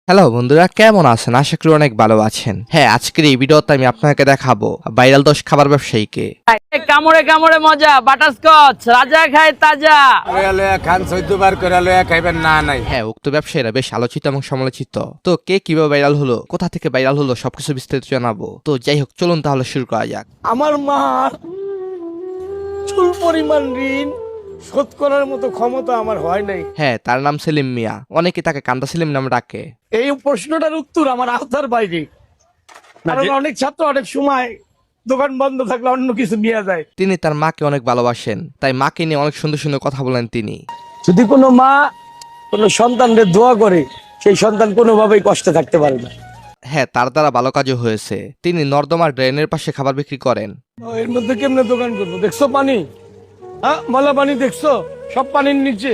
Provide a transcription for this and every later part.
Hello বন্ধুরা, কেমন আছেন? আশা করি অনেক ভালো আছেন। হ্যাঁ, আজকের এই ভিডিওতে আমি আপনাকে দেখাবো ভাইরাল 10 খাবার ব্যবসায়ীকে। কামড়ে কামড়ে মজা, বাটারস্কচ রাজা খায় তাজা। খান 14 বার করে লয়া খাইবেন না নাই। হ্যাঁ, উক্ত ব্যবসায়ীরা বেশ আলোচিত এবং সমালোচিত। তো কে কিভাবে ভাইরাল হলো, কোথা থেকে ভাইরাল হলো, সবকিছু বিস্তারিত জানাবো। তো যাই হোক, চলুন তাহলে শুরু করা যাক। আমার মা চুল পরিমাণ ঋণ শোধ করার মতো ক্ষমতা আমার হয় নাই। হ্যাঁ, তার নাম সেলিম মিয়া, অনেকে তাকে কান্দা সেলিম নামে ডাকে। এই প্রশ্নটার উত্তর আমার আওতার বাইরে, কারণ অনেক ছাত্র অনেক সময় দোকান বন্ধ থাকলে অন্য কিছু নিয়ে যায়। তিনি তার মাকে অনেক ভালোবাসেন, তাই মাকে নিয়ে অনেক সুন্দর সুন্দর কথা বলেন তিনি। যদি কোনো মা কোনো সন্তানদের দোয়া করে, সেই সন্তান কোনোভাবেই কষ্টে থাকতে পারে না। হ্যাঁ, তার দ্বারা ভালো কাজও হয়েছে। তিনি নর্দমার ড্রেনের পাশে খাবার বিক্রি করেন। এর মধ্যে কেমনে দোকান করবো? দেখছো পানি, হ্যাঁ ময়লা পানি দেখছো, সব পানির নিচে।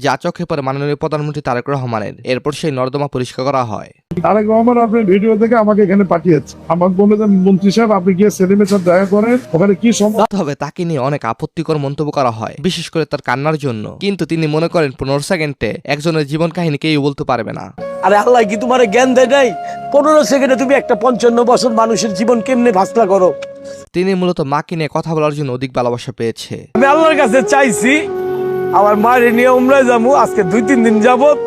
যা চোখে পড়ে মাননীয় প্রধানমন্ত্রী তারেক রহমানের। এরপর সেই নর্দমা পরিষ্কার করা হয়। তারেক রহমান আপনার ভিডিও থেকে আমাকে এখানে পাঠিয়েছে, আমাকে বললো যে মন্ত্রী সাহেব আপনি গিয়ে সেলিমের সাথে দেখা করেন, ওখানে কি সম্ভব। তবে তাকে নিয়ে অনেক আপত্তিকর মন্তব্য করা হয়, বিশেষ করে তার কান্নার জন্য। কিন্তু তিনি মনে করেন 15 সেকেন্ডে একজনের জীবন কাহিনী কেউ বলতে পারবে না। আরে আল্লাহ কি তোমার জ্ঞান দেয় নাই? 15 সেকেন্ডে তুমি একটা 55 বছর মানুষের জীবন কেমনে ভাসলা করো? তিনি মূলত মাকে নিয়ে কথা বলার জন্য অধিক ভালোবাসা পেয়েছে। আমি আল্লাহর কাছে চাইছি আমার মায়ের নিয়ে উমরায় যাবো। আজকে 2-3 দিন যাবত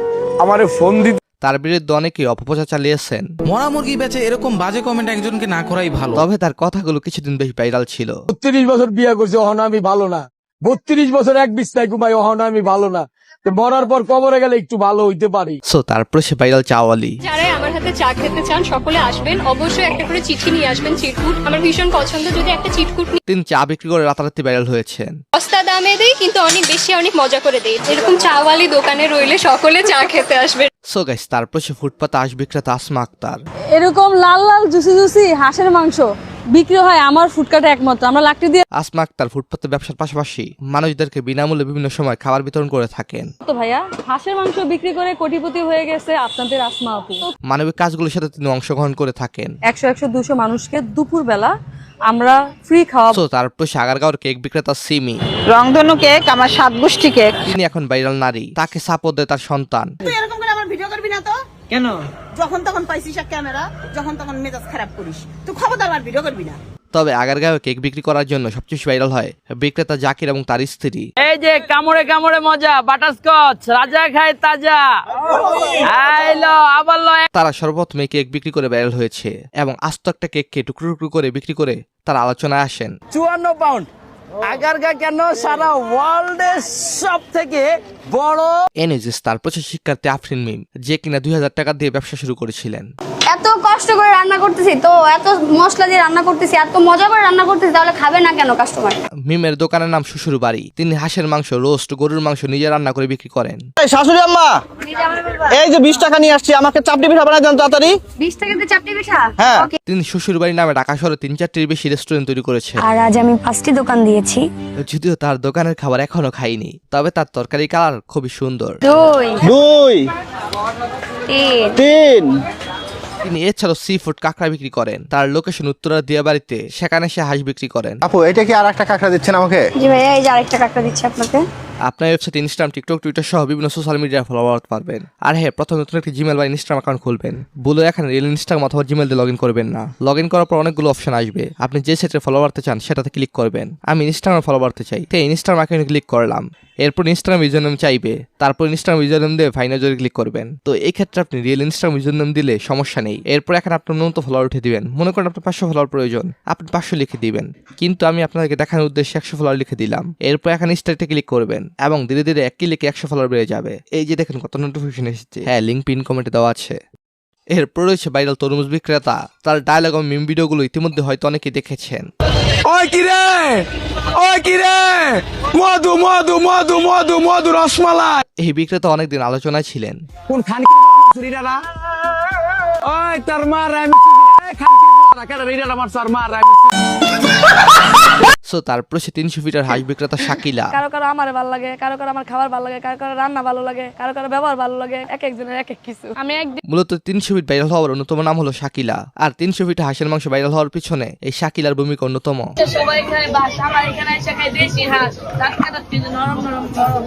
আমারে ফোন দিতে। তার বিরুদ্ধে অনেকেই অপপ্রচার চালিয়েছেন। মরা মুরগি বেচে এরকম বাজে কমেন্ট একজনকে না করাই ভালো। তবে তার কথাগুলো কিছুদিন বেশ ভাইরাল ছিল। 32 বছর বিয়ে করছে, অহন আমি ভালো না। 32 বছর এক বিছনায় ঘুমাই, অহন আমি ভালো না। তো মরার পর কবরে গেলে একটু ভালো হইতে পারি। সো তারপরে সে ভাইরাল চাওয়ালি। যারা আমার হাতে চা খেতে চান সকলে আসবেন, অবশ্যই একটা করে চিঠি নিয়ে আসবেন। চিটকুট আমার ভীষণ পছন্দ, যদি একটা চিটকুট তিনি চা বিক্রি করে রাতারাতি ভাইরাল হয়েছেন। সস্তা দামে দেই, কিন্তু অনেক বেশি অনেক মজা করে দেই। এরকম চাওয়ালি দোকানে রইলে সকলে চা খেতে আসবেন। সো গাইস, তারপর সে ফুটপাতে আঁশ বিক্রেতা আসমা আক্তার। এরকম লাল লাল জুসি জুসি হাঁসের মাংস বিক্রি হয় আমার ফুটকাটে একমাত্র। আমরা লাকড়ি দিয়ে আসমা আক্তার ফুটপাতে ব্যবসার পাশাপাশি মানুষদেরকে বিনামূল্যে বিভিন্ন সময় খাবার বিতরণ করে থাকেন। তো ভাইয়া হাঁসের মাংস বিক্রি করে কোটিপতি হয়ে গেছে আপনাদের আসমা আপু। মানবিক কাজগুলোর সাথে তিনি অংশগ্রহণ করে থাকেন। 100-200 মানুষকে দুপুর বেলা আমরা ফ্রি খাওয়াবো। সো তারপর সে আগারগাঁওয়ের কেক বিক্রেতা সিমি। রংধনু কেক আমার 7 গোষ্ঠী কেক। তিনি এখন ভাইরাল নারী, তাকে সাপোর্ট দেয় তার সন্তান। তুই এরকম করে আমার ভিডিও করবি না তো? কেন? যখন তখন পাইছিস ক্যামেরা, যখন তখন মেজাজ খারাপ করিস। তুই খবরদার আমার ভিডিও করবি না। তবে আগারগাঁও কেক বিক্রি করার জন্য সবচেয়ে বেশি ভাইরাল হয় বিক্রেতা জাকির এবং তার স্ত্রী। এই যে কামড়ে কামড়ে মজা, বাটারস্কচ রাজা খায় তাজা। আইলো আবার লো। তারা সর্বপ্রথম এই কেক বিক্রি করে ভাইরাল হয়েছে এবং আস্ত একটা কেককে টুকরো টুকরো করে বিক্রি করে তার আলোচনায় আসেন। 54 পাউন্ড আগারগা কেন সারা ওয়ার্ল্ডের সব থেকে বড়। এনএজিস তারপর সে শিক্ষার্থী আফরিন মিম, যে কিনা 2000 টাকা দিয়ে ব্যবসা শুরু করেছিলেন। এত কষ্ট করে রান্না করতেছি, তো এত মশলা দিয়ে রান্না করতেছি, এত মজা করে রান্না করতেছি, তাহলে খাবে না কেন কাস্টমার? মিমের দোকানের নাম শ্বশুর বাড়ি। তিনি হাঁসের মাংস, রোস্ট, গরুর মাংস নিজে রান্না করে বিক্রি করেন। শাশুড়ি আম্মা, এই যে 20 টাকা নিয়ে আসছি, আমাকে চাপটি পিঠা বানাই দেন তাড়াতাড়ি। 20 টাকাতে চাপটি পিঠা? হ্যাঁ। তিনি শ্বশুর বাড়ি নামে ঢাকা শহরে 3-4টির বেশি রেস্টুরেন্ট তৈরি করেছেন। আর আজ আমি 5টি দোকান দিয়েছি। যদিও তার দোকানের খাবার এখনো খাইনি, তবে তার তরকারি কালার খুবই সুন্দর। 2 3 তিনি এছাড়াও সি ফুড কাঁকড়া বিক্রি করেন। তার লোকেশন উত্তরা দিয়াবাড়িতে, সেখানে সে হাঁস বিক্রি করেন। আপু এটা কি আর একটা কাঁকড়া দিচ্ছেন আমাকে? জি ভাইয়া, এই যে আরেকটা কাঁকড়া দিচ্ছি আপনাকে। আপনার ওয়েবসাইট, ইনস্টাগ্রাম, টিকটক, টুইটার সহ বিভিন্ন সোশ্যাল মিডিয়ায় ফলো করতে পারবেন। আর হ্যাঁ, প্রথমে নতুন একটি জিমেল বা ইনস্টাগ্রাম অ্যাকাউন্ট খুলবেন। বলে এখানে রিয়েল ইনস্টাগ্রাম অথবা জিমেল দিয়ে লগ ইন করবেন না। লগ ইন করার পর অনেকগুলো অপশন আসবে, আপনি যে সেটে ফলো করতে চান সেটাতে ক্লিক করবেন। আমি ইনস্টাগ্রাম ফলো করতে চাই, তাই ইনস্টাগ্রাম অ্যাকাউন্টে ক্লিক করলাম। এরপর ইনস্টাগ্রাম ইউজার নেম চাইবে, তারপর ইনস্টাগ্রাম ইউজার নেম দিয়ে ফাইনাল জোরে ক্লিক করবেন। তো এই ক্ষেত্রে আপনি রিয়েল ইনস্টাগ্রাম ইউজার নেম দিলে সমস্যা নেই। এরপর এখানে আপনার ন্যূনতম ফলোয়ার উঠে দিবেন। মনে করেন আপনার 500 ফলোয়ার প্রয়োজন, আপনি 500 লিখে দিবেন। কিন্তু আমি আপনাদেরকে দেখানোর উদ্দেশ্যে 100 ফলোয়ার লিখে দিলাম। এরপর এখানে স্টার্টে ক্লিক করবেন এবং ধীরে ধীরে এক ক্লিকে 100 ফলোয়ার বেড়ে যাবে। এই যে দেখেন কত নোটিফিকেশন এসেছে। হ্যাঁ, লিঙ্ক পিন কমেন্টে দেওয়া আছে। এরপর রয়েছে ভাইরাল তরমুজ বিক্রেতা। তার ডায়লগ এবং মিম ভিডিওগুলো ইতিমধ্যে হয়তো অনেকেই দেখেছেন। ওই কি রে, ওই কি রে, মধু মধু মধু মধু মধু রসমালাই। এই বিক্রেতা অনেকদিন আলোচনায় ছিলেন। কোন খানকির চুরিটা না? ওই তার মা রাইমিস রে, খানকির পোলা কেন রিডাটা মারছ আর মা রাইমিস। সো তারপর সে 300 ফিটের হাঁস বিক্রেতা শাকিলা। কারো কারো আমার ভালো লাগে, কারো কারো আমার খাবার ভালো লাগে, কারো কারো রান্না ভালো লাগে, কারো কারো ব্যবহার ভালো লাগে, এক একজনের এক এক কিছু। আমি একদিন মূলত 300 ফিট ভাইরাল হওয়ার অন্যতম নাম হলো শাকিলা, আর 300 ফিট হাঁসের মাংস ভাইরাল হওয়ার পিছনে এই শাকিলার ভূমিকা অন্যতম। সবাই খায় বাস, আমার এখানে এসে খায় দেশি হাঁস, নরম নরম নরম।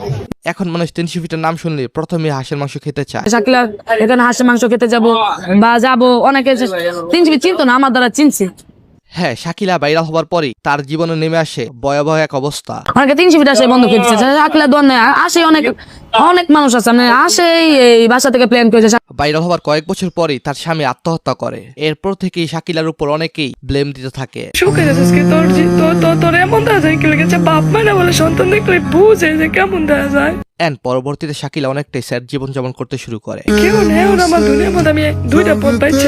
এখন মানুষ 300 ফিটের নাম শুনলে প্রথমে হাঁসের মাংস খেতে চায়। শাকিলা এখানে হাঁসের মাংস খেতে যাব বা যাবো, অনেকে 300 চিনতো না, আমার দ্বারা চিনছে। হ্যাঁ, শাকিলা ভাইরাল হওয়ার পরই তার জীবনে নেমে আসে ভয়াবহ এক অবস্থা। অনেকে 300 ফিট আসে বন্ধ করে দিচ্ছে। শাকিলা দোয়ান আসে, অনেক অনেক মানুষ আছে মানে আসে এই বাসা থেকে প্ল্যান করেছে। ভাইরাল হওয়ার কয়েক বছর পরেই তার স্বামী আত্মহত্যা করে। এরপর থেকেই শাকিলার উপর অনেকেই ব্লেম দিতে থাকে। সুখে যাচ্ছিস কি তোর এমন দেখা যায় কি লেগেছে, বাপ মায়েরা বলে সন্তান দেখলে বুঝে যে কেমন দেখা যায়। এন্ড পরবর্তীতে শাকিলা অনেকটাই স্যাড জীবন যাপন করতে শুরু করে। কেউ নেই আমার দুনিয়ার মধ্যে, আমি দুইটা পথ পাইছি,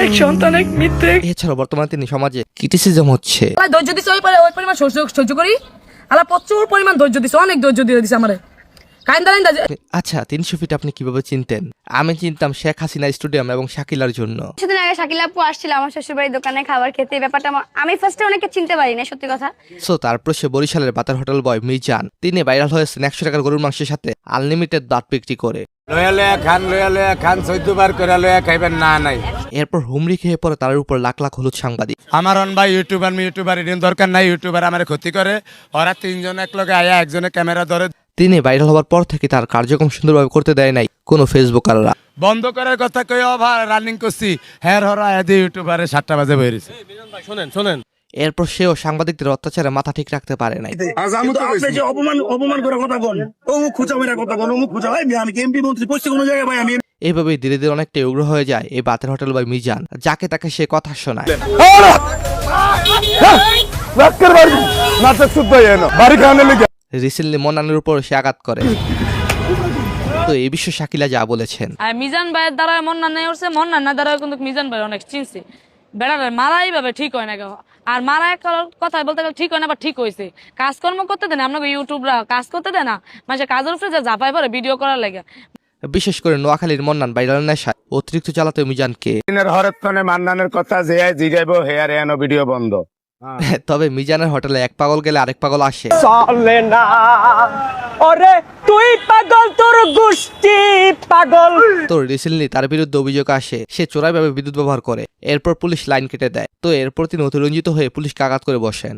এক সন্তান এক মৃত্যু। এছাড়াও বর্তমানে তিনি সমাজে ক্রিটিসিজম হচ্ছে। ধৈর্য দিছে ওই পরিমাণ সহ্য করি, আলা প্রচুর পরিমাণ ধৈর্য দিছে, অনেক ধৈর্য দিয়ে দিছে আমারে। আচ্ছা, 300 ফিট আপনি কিভাবে চিনতেন? আমি চিনতাম শেখ হাসিনা স্টেডিয়াম এবং শাকিলার জন্য। সেদিন আগে শাকিলা আপু আসছিল আমার শ্বশুরবাড়ির দোকানে খাবার খেতে। এই ব্যাপারটা আমি ফার্স্টে অনেকে চিনতে পারি না, সত্যি কথা। সো তারপর সে বরিশালের বাতার হোটেল বয় মিজান। তিনি ভাইরাল হয়েছেন 100 টাকার গরুর মাংসের সাথে আনলিমিটেড দাঁত বিক্রি করে। লয়া খান 14 বার করে লয়া খাইবেন না নাই। এরপর হুমড়ি খেয়ে পড়ে তার উপর লাখ লাখ হলুদ সাংবাদিক। আমার অন ভাই ইউটিউবার এর দরকার নাই, ইউটিউবার আমার ক্ষতি করে। ওরা 3 জন এক লগে আয়া একজনে ক্যামেরা ধরে। তিনি ভাইরাল হওয়ার পর থেকে তার কার্যক্রম সুন্দরভাবে করতে দেয় নাই কোনো ফেসবুকাররা। বন্ধ করার কথা কই রানিং করছি, হ্যাঁ হরা আদি ইউটিউবারে 7টা বাজে বেরিয়েছে। শোনেন এরপর সেও সাংবাদিকদের অত্যাচারে মাথা ঠিক রাখতে পারে নাই। অপমান করে কথা বল, অমুক খুঁজা মেরা কথা বল, অমুক খুঁজা ভাই আমি এমপি মন্ত্রী পৌঁছে কোনো জায়গায় ভাই আমি। এইভাবেই ধীরে ধীরে অনেকটাই উগ্র হয়ে যায় এই বাতের হোটেল বয় মিজান, যাকে তাকে সে কথা শোনায়। রিসেন্টলি মন্নানের উপর সে আঘাত করে। তো এই বিষয়ে শাকিলা যা বলেছেন। আর মিজান ভাইয়ের দ্বারা মন্নান নেই উঠছে, মন্নান না দ্বারা কিন্তু মিজান ভাই অনেক চিনছে। বেড়ারে মারাই ভাবে ঠিক হয় না, আর মারা এক কথা বলতে গেলে ঠিক হয় না, বা ঠিক হয়েছে। কাজকর্ম করতে দেন আপনাকে ইউটিউবরা, কাজ করতে দেয় না, মানে কাজের উপরে জাপাই পরে ভিডিও করার লাগে। বিশেষ করে নোয়াখালীর মন্নান ভাইরাল নেশায় অতিরিক্ত চালাতে মিজানকে। হরতনে মান্নানের কথা যে জিগাইবো হেয়ার এনো ভিডিও বন্ধ। তবে মিজানের হোটেলে এক পাগল গেলে আরেক পাগল আসে। চলে না ওরে তুই পাগল, তোর গোষ্ঠী পাগল। তো রিসেন্টলি তার বিরুদ্ধে অভিযোগ আসে সে চোরাইভাবে বিদ্যুৎ ব্যবহার করে। এরপর পুলিশ লাইন কেটে দেয়। তো এরপর তিনি অতিরঞ্জিত হয়ে পুলিশকে আঘাত করে বসেন।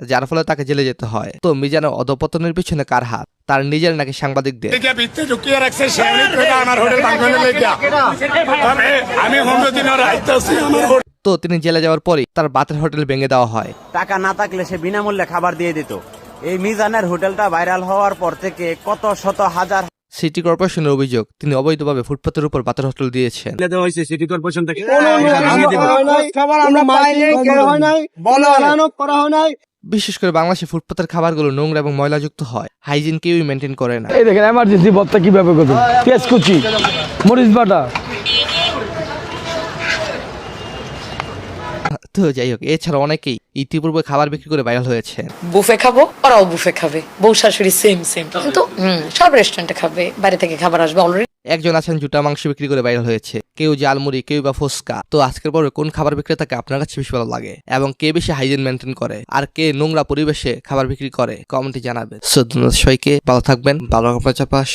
যার ফলে তাকে জেলে যেতে হয়। তো মিজানের অধপতনের পিছনে কার হাত? তার নিজের নাকি সাংবাদিকদের? তো তিনি জেলে যাওয়ার পরই তার বাতের হোটেল ভেঙে দেওয়া হয়। টাকা না থাকলে সে বিনামূল্যে খাবার দিয়ে দিত। এই মিজানের হোটেলটা ভাইরাল হওয়ার পর থেকে কত শত হাজার। সিটি কর্পোরেশনের অভিযোগ তিনি অবৈধভাবে ফুটপাতের উপর বাতের হোটেল দিয়েছেন। সিটি কর্পোরেশন থেকে বিশেষ করে বাংলাদেশে ফুটপাতের খাবারগুলো নোংরা এবং ময়লাযুক্ত হয়, হাইজিন কেউই মেনটেন করে না। এই দেখেন এমার্জেন্সি ভর্তা কিভাবে করবে, পেঁয়াজ কুচি, মরিচ বাটা। তো যাই হোক, এছাড়া অনেকেই ইতিপূর্বে খাবার বিক্রি করে ভাইরাল হয়েছে। বুফে খাবো, ওরাও বুফে খাবে, বউ শাশুড়ি সেম কিন্তু সব রেস্টুরেন্টে খাবে, বাইরে থেকে খাবার আসবে অলরেডি। একজন আছেন জুটা মাংস বিক্রি করে ভাইরাল হয়েছে, কেউ জালমুড়ি, কেউ বা ফুচকা। তো আজকের পরে কোন খাবার বিক্রেতাকে আপনার কাছে বেশি ভালো লাগে এবং কে বেশি হাইজিন মেনটেন করে আর কে নোংরা পরিবেশে খাবার বিক্রি করে কমেন্টে জানাবেন। সো ধন্যবাদ সবাইকে, ভালো থাকবেন, ভালো আপনার চাপাস।